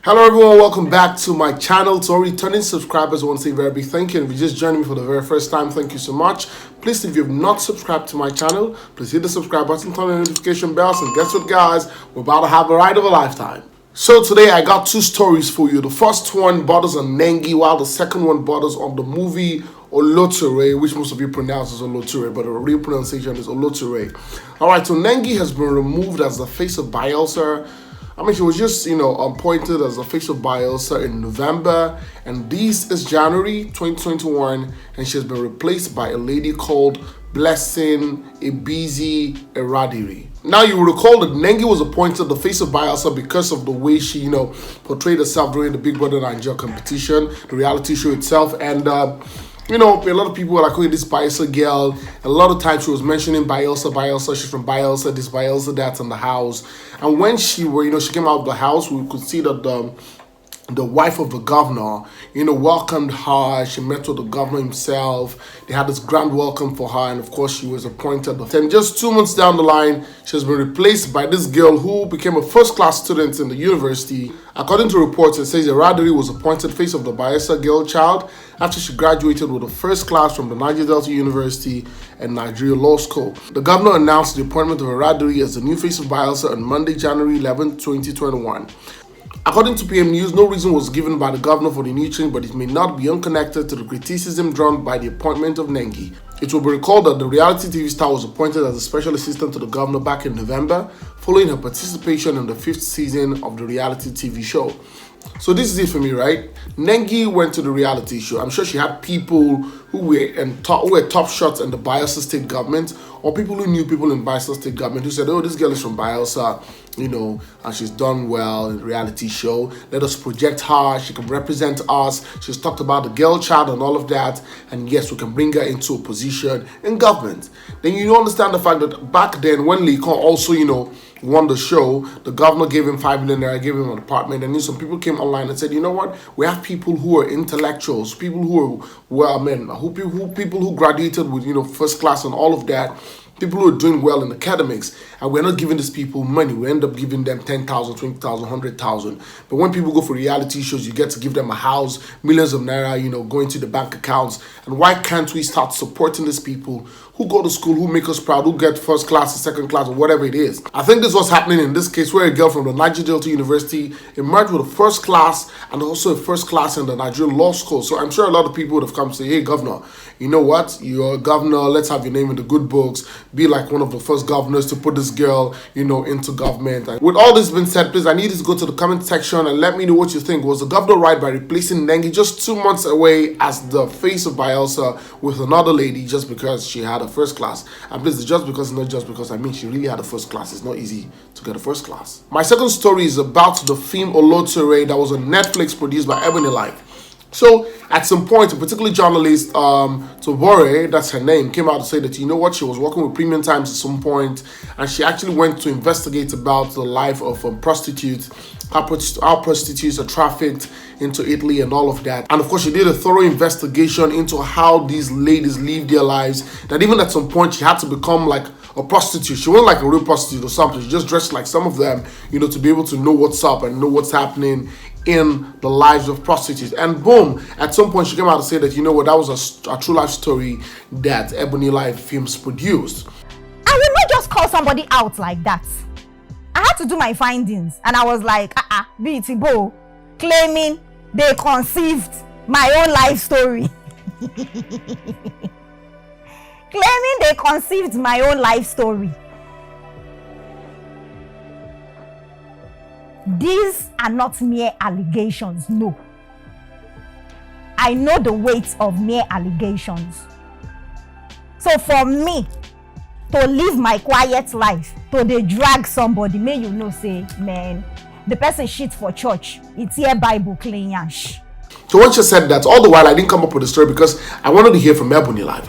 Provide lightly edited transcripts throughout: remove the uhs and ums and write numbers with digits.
Hello everyone, welcome back to my channel. To all returning subscribers, I want to say a very big thank you. And if you just joined me for the very first time, thank you so much. Please, if you have not subscribed to my channel, please hit the subscribe button, turn on the notification bells, and guess what guys, we're about to have a ride of a lifetime. So today I got two stories for you. The first one borders on Nengi, while the second one borders on the movie Oloture, which most of you pronounce as Oloture, but the real pronunciation is Oloture. Alright, so Nengi has been removed as the face of Bayelsa. She was just, appointed as the face of Bayelsa in November, and this is January 2021, and she has been replaced by a lady called Blessing Ebizi Eradiri. Now, you will recall that Nengi was appointed the face of Bayelsa because of the way she, portrayed herself during the Big Brother Nigeria competition, the reality show itself, and a lot of people were like, oh, this Bayelsa girl. A lot of times she was mentioning Bayelsa, she's from Bayelsa, this Bayelsa, that's in the house. And when she came out of the house, we could see that the wife of the governor, welcomed her. She met with the governor himself. They had this grand welcome for her, and of course, she was appointed. Then just 2 months down the line, she has been replaced by this girl who became a first-class student in the university. According to reports, it says Eradiri was appointed face of the Bayelsa girl child after she graduated with a first class from the Niger Delta University and Nigeria Law School. The governor announced the appointment of Eradiri as the new face of Bayelsa on Monday, January 11, 2021. According to PM News, no reason was given by the governor for the new change, but it may not be unconnected to the criticism drawn by the appointment of Nengi. It will be recalled that the reality TV star was appointed as a special assistant to the governor back in November, following her participation in the 5th season of the reality TV show. So this is it for me, right? Nengi went to the reality show. I'm sure she had people who were top shots in the Bayelsa state government, or people who knew people in Bayelsa state government who said, oh, this girl is from Bayelsa, and she's done well in the reality show. Let us project her. She can represent us. She's talked about the girl child and all of that. And yes, we can bring her into a position in government. Then you understand the fact that back then, when Lee Kon also, won the show, the governor gave him 5 million naira, gave him an apartment, and then some people came online and said, you know what, we have people who are intellectuals, people who people who graduated with first class and all of that, people who are doing well in academics, and we're not giving these people money. We end up giving them 10,000, 20,000, 100,000. But when people go for reality shows, you get to give them a house, millions of naira, going to the bank accounts. And why can't we start supporting these people who go to school, who make us proud, who get first class, second class, or whatever it is? I think this was happening in this case, where a girl from the Niger Delta University emerged with a first class and also a first class in the Nigerian Law School. So I'm sure a lot of people would have come to say, hey, governor, you know what? You're a governor. Let's have your name in the good books. Be like one of the first governors to put this girl, into government. And with all this being said, please, I need you to go to the comment section and let me know what you think. Was the governor right by replacing Nengi just 2 months away as the face of Bayelsa with another lady just because she had a first class? And please, just because, not just because, she really had a first class. It's not easy to get a first class. My second story is about the film Oloture that was on Netflix, produced by EbonyLife. So at some point, a particular journalist, Tobore, that's her name, came out to say that, she was working with Premium Times at some point, and she actually went to investigate about the life of prostitutes, how prostitutes are trafficked into Italy and all of that. And of course, she did a thorough investigation into how these ladies live their lives, that even at some point, she had to become like a prostitute. She wasn't like a real prostitute or something. She just dressed like some of them, to be able to know what's up and know what's happening in the lives of prostitutes. And boom, at some point she came out to say that, that was a true life story that EbonyLife Films produced. I will not just call somebody out like that. I had to do my findings, and I was like, BT Bo, claiming they conceived my own life story. Claiming they conceived my own life story. These are not mere allegations, no. I know the weight of mere allegations. So for me to live my quiet life, to dey drag somebody, may say, man, the person shit for church, it's here Bible clean yash. So once you said that, all the while I didn't come up with a story because I wanted to hear from EbonyLife.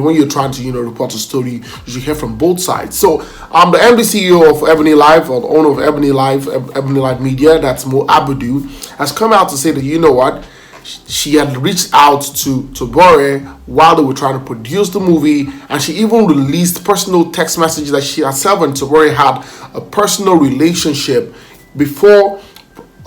When you're trying to, report a story, you should hear from both sides. So the MD CEO of EbonyLife, or the owner of EbonyLife Media, that's Mo Abudu, has come out to say that, she had reached out to Bore while they were trying to produce the movie, and she even released personal text messages that she herself and Tabore had a personal relationship before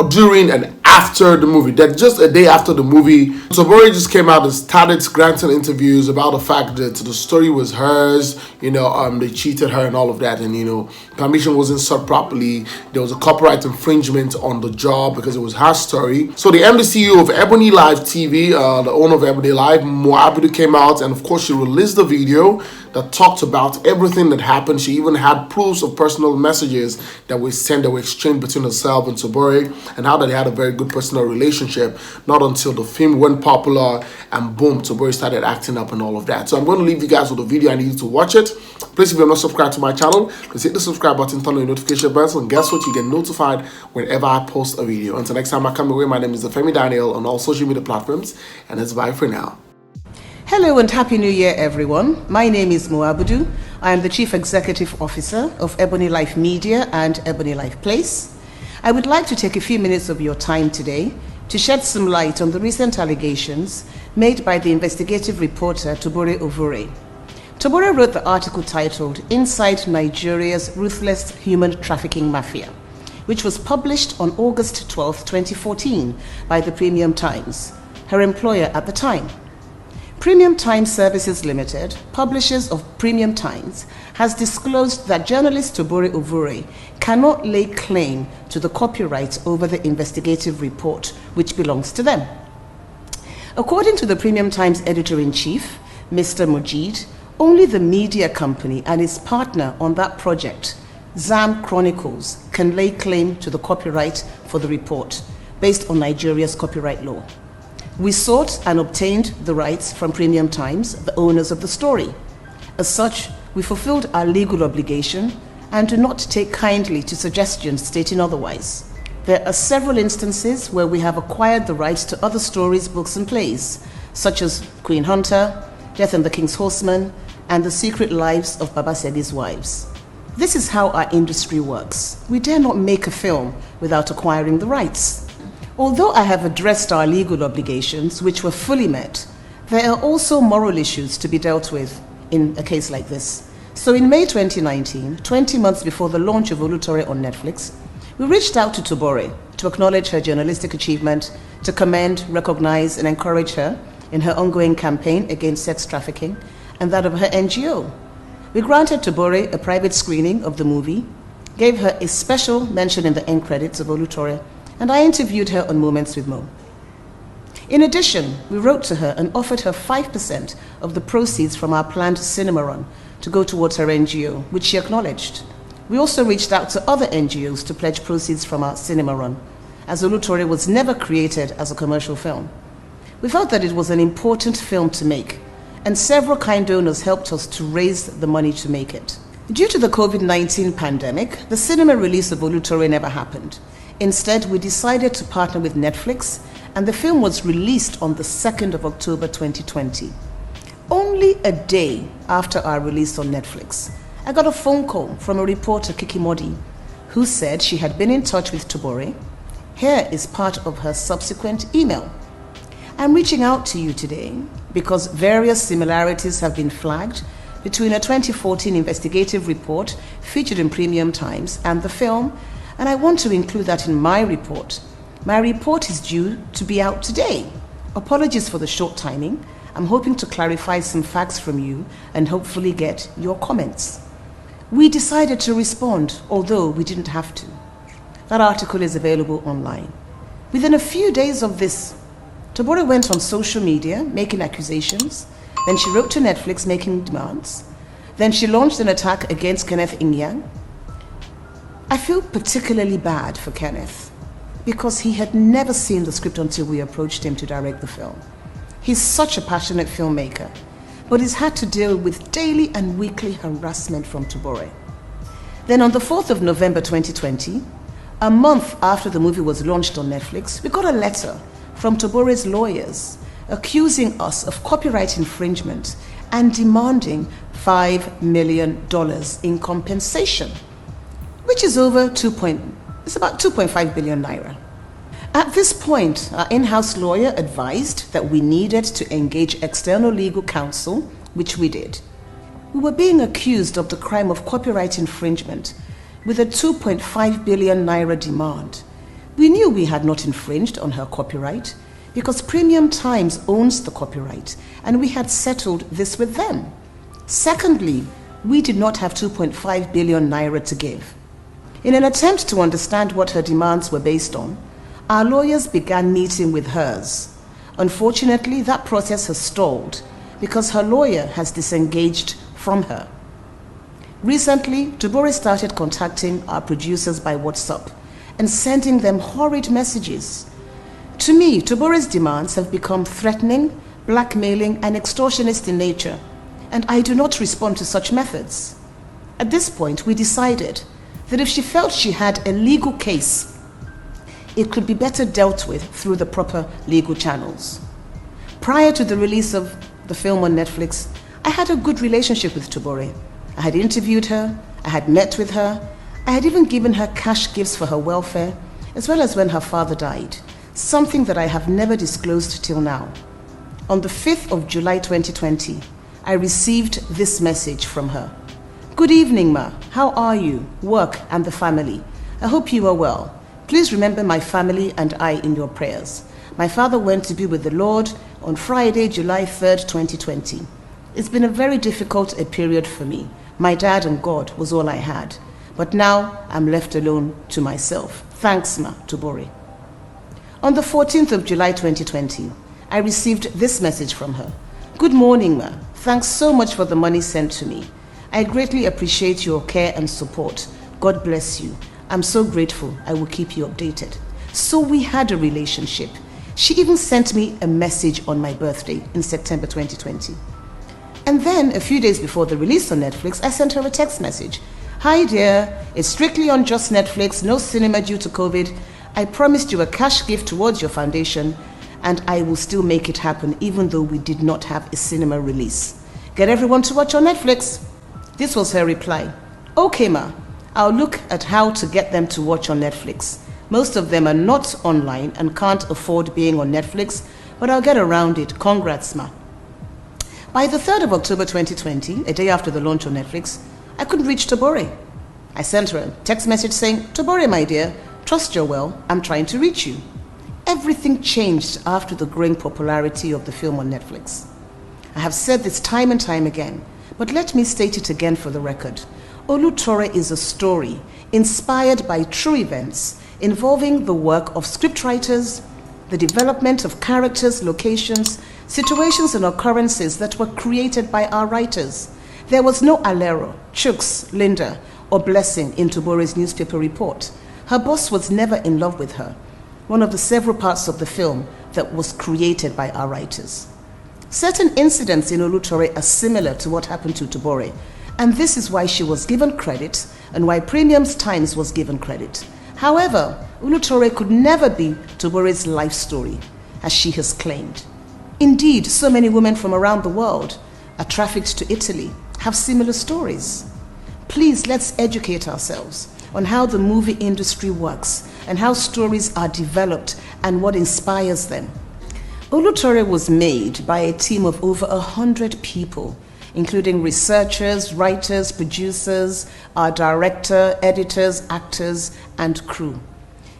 during and after the movie. That just a day after the movie, Tobore just came out and started granting interviews about the fact that the story was hers, they cheated her and all of that, and permission wasn't sought properly. There was a copyright infringement on the job because it was her story. So the MD CEO of EbonyLife TV, the owner of EbonyLife, Moabudu, came out, and of course she released the video that talked about everything that happened. She even had proofs of personal messages that were sent, that were exchanged between herself and Tobore, and how that they had a very good personal relationship. Not until the film went popular and boom, Tobore started acting up and all of that. So I'm going to leave you guys with the video. I need you to watch it. Please, if you're not subscribed to my channel, please hit the subscribe button, turn on your notification bell, and guess what? You get notified whenever I post a video. Until next time I come away, my name is Olufemi Daniel on all social media platforms, and it's bye for now. Hello and Happy New Year, everyone. My name is Moabudu. I am the Chief Executive Officer of EbonyLife Media and EbonyLife Place. I would like to take a few minutes of your time today to shed some light on the recent allegations made by the investigative reporter Tobore Ovure. Tobore wrote the article titled "Inside Nigeria's Ruthless Human Trafficking Mafia," which was published on August 12, 2014 by the Premium Times, her employer at the time. Premium Times Services Limited, publishers of Premium Times, has disclosed that journalist Tobore Ovure cannot lay claim to the copyright over the investigative report, which belongs to them. According to the Premium Times editor-in-chief, Mr. Mujid, only the media company and its partner on that project, Zam Chronicles, can lay claim to the copyright for the report based on Nigeria's copyright law. We sought and obtained the rights from Premium Times, the owners of the story. As such, we fulfilled our legal obligation and do not take kindly to suggestions stating otherwise. There are several instances where we have acquired the rights to other stories, books, and plays, such as Queen Hunter, Death and the King's Horseman, and The Secret Lives of Baba Segi's Wives. This is how our industry works. We dare not make a film without acquiring the rights. Although I have addressed our legal obligations, which were fully met, there are also moral issues to be dealt with in a case like this. So in May 2019, 20 months before the launch of Oloture on Netflix, we reached out to Tobore to acknowledge her journalistic achievement, to commend, recognize, and encourage her in her ongoing campaign against sex trafficking and that of her NGO. We granted Tobore a private screening of the movie, gave her a special mention in the end credits of Oloture, and I interviewed her on Moments with Mo. In addition, we wrote to her and offered her 5% of the proceeds from our planned cinema run to go towards her NGO, which she acknowledged. We also reached out to other NGOs to pledge proceeds from our cinema run, as Oloture was never created as a commercial film. We felt that it was an important film to make, and several kind donors helped us to raise the money to make it. Due to the COVID-19 pandemic, the cinema release of Oloture never happened. Instead, we decided to partner with Netflix, and the film was released on the 2nd of October 2020. Only a day after our release on Netflix, I got a phone call from a reporter, Kiki Modi, who said she had been in touch with Tobore. Here is part of her subsequent email. I'm reaching out to you today because various similarities have been flagged between a 2014 investigative report featured in Premium Times and the film, and I want to include that in my report. My report is due to be out today. Apologies for the short timing. I'm hoping to clarify some facts from you and hopefully get your comments. We decided to respond, although we didn't have to. That article is available online. Within a few days of this, Tobore went on social media making accusations. Then she wrote to Netflix making demands. Then she launched an attack against Kenneth Inyang. I feel particularly bad for Kenneth because he had never seen the script until we approached him to direct the film. He's such a passionate filmmaker, but he's had to deal with daily and weekly harassment from Tobore. Then on the 4th of November 2020, a month after the movie was launched on Netflix, we got a letter from Tobore's lawyers accusing us of copyright infringement and demanding $5 million in compensation, which is about 2.5 billion naira. At this point, our in-house lawyer advised that we needed to engage external legal counsel, which we did. We were being accused of the crime of copyright infringement with a 2.5 billion naira demand. We knew we had not infringed on her copyright because Premium Times owns the copyright and we had settled this with them. Secondly, we did not have 2.5 billion naira to give. In an attempt to understand what her demands were based on, our lawyers began meeting with hers. Unfortunately, that process has stalled because her lawyer has disengaged from her. Recently, Tubore started contacting our producers by WhatsApp and sending them horrid messages. To me, Tubore's demands have become threatening, blackmailing, and extortionist in nature, and I do not respond to such methods. At this point, we decided that if she felt she had a legal case, it could be better dealt with through the proper legal channels. Prior to the release of the film on Netflix, I had a good relationship with Tubore. I had interviewed her, I had met with her, I had even given her cash gifts for her welfare, as well as when her father died, something that I have never disclosed till now. On the 5th of July 2020, I received this message from her. Good evening, Ma. How are you, work, and the family? I hope you are well. Please remember my family and I in your prayers. My father went to be with the Lord on Friday, July 3rd, 2020. It's been a very difficult period for me. My dad and God was all I had. But now I'm left alone to myself. Thanks, Ma, Tubore. On the 14th of July 2020, I received this message from her. Good morning, Ma. Thanks so much for the money sent to me. I greatly appreciate your care and support. God bless you. I'm so grateful. I will keep you updated. So we had a relationship. She even sent me a message on my birthday in September 2020. And then, a few days before the release on Netflix, I sent her a text message. Hi dear, it's strictly on just Netflix, no cinema due to COVID. I promised you a cash gift towards your foundation, and I will still make it happen even though we did not have a cinema release. Get everyone to watch on Netflix. This was her reply. Okay, Ma, I'll look at how to get them to watch on Netflix. Most of them are not online and can't afford being on Netflix, but I'll get around it. Congrats, Ma. By the 3rd of October 2020, a day after the launch on Netflix, I couldn't reach Tubore. I sent her a text message saying, Tubore, my dear, trust you're well, I'm trying to reach you. Everything changed after the growing popularity of the film on Netflix. I have said this time and time again, but let me state it again for the record. Oloture is a story inspired by true events involving the work of scriptwriters, the development of characters, locations, situations and occurrences that were created by our writers. There was no Alero, Chooks, Linda, or Blessing in Tubore's newspaper report. Her boss was never in love with her, one of the several parts of the film that was created by our writers. Certain incidents in Oloture are similar to what happened to Tubore, and this is why she was given credit and why Premium Times was given credit. However, Oloture could never be Tubore's life story, as she has claimed. Indeed, so many women from around the world are trafficked to Italy, have similar stories. Please, let's educate ourselves on how the movie industry works and how stories are developed and what inspires them. Oloture was made by a team of over 100 people, including researchers, writers, producers, our director, editors, actors, and crew.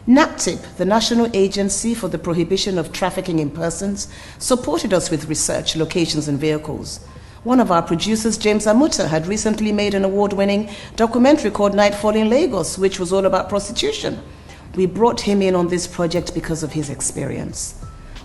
NAPTIP, the National Agency for the Prohibition of Trafficking in Persons, supported us with research, locations, and vehicles. One of our producers, James Amuta, had recently made an award-winning documentary called Nightfall in Lagos, which was all about prostitution. We brought him in on this project because of his experience.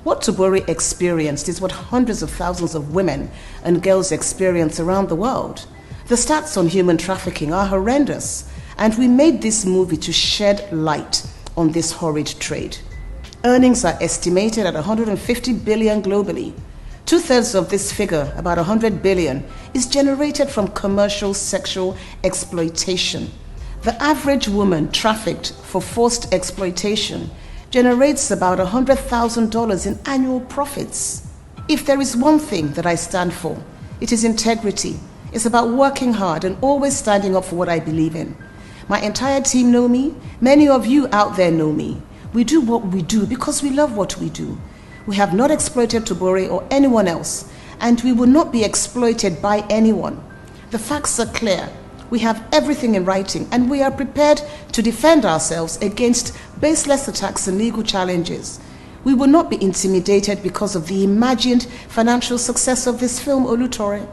What Tubore experienced is what hundreds of thousands of women and girls experience around the world. The stats on human trafficking are horrendous, and we made this movie to shed light on this horrid trade. Earnings are estimated at 150 billion globally. 2/3 of this figure, about 100 billion, is generated from commercial sexual exploitation. The average woman trafficked for forced exploitation generates about $100,000 in annual profits. If there is one thing that I stand for, it is integrity. It's about working hard and always standing up for what I believe in. My entire team know me. Many of you out there know me. We do what we do because we love what we do. We have not exploited Tubore or anyone else, and we will not be exploited by anyone. The facts are clear. We have everything in writing, and we are prepared to defend ourselves against baseless attacks and legal challenges. We will not be intimidated because of the imagined financial success of this film, Oloture.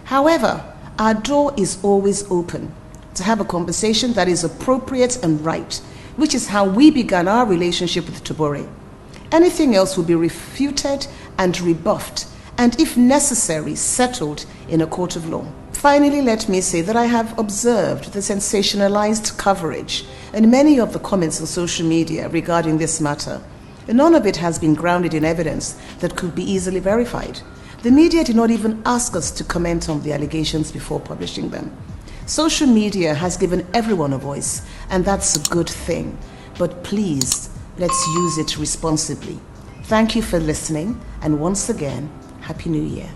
However, our door is always open to have a conversation that is appropriate and right, which is how we began our relationship with Tobore. Anything else will be refuted and rebuffed, and if necessary, settled in a court of law. Finally, let me say that I have observed the sensationalized coverage and many of the comments on social media regarding this matter. None of it has been grounded in evidence that could be easily verified. The media did not even ask us to comment on the allegations before publishing them. Social media has given everyone a voice, and that's a good thing. But please, let's use it responsibly. Thank you for listening, and once again, Happy New Year.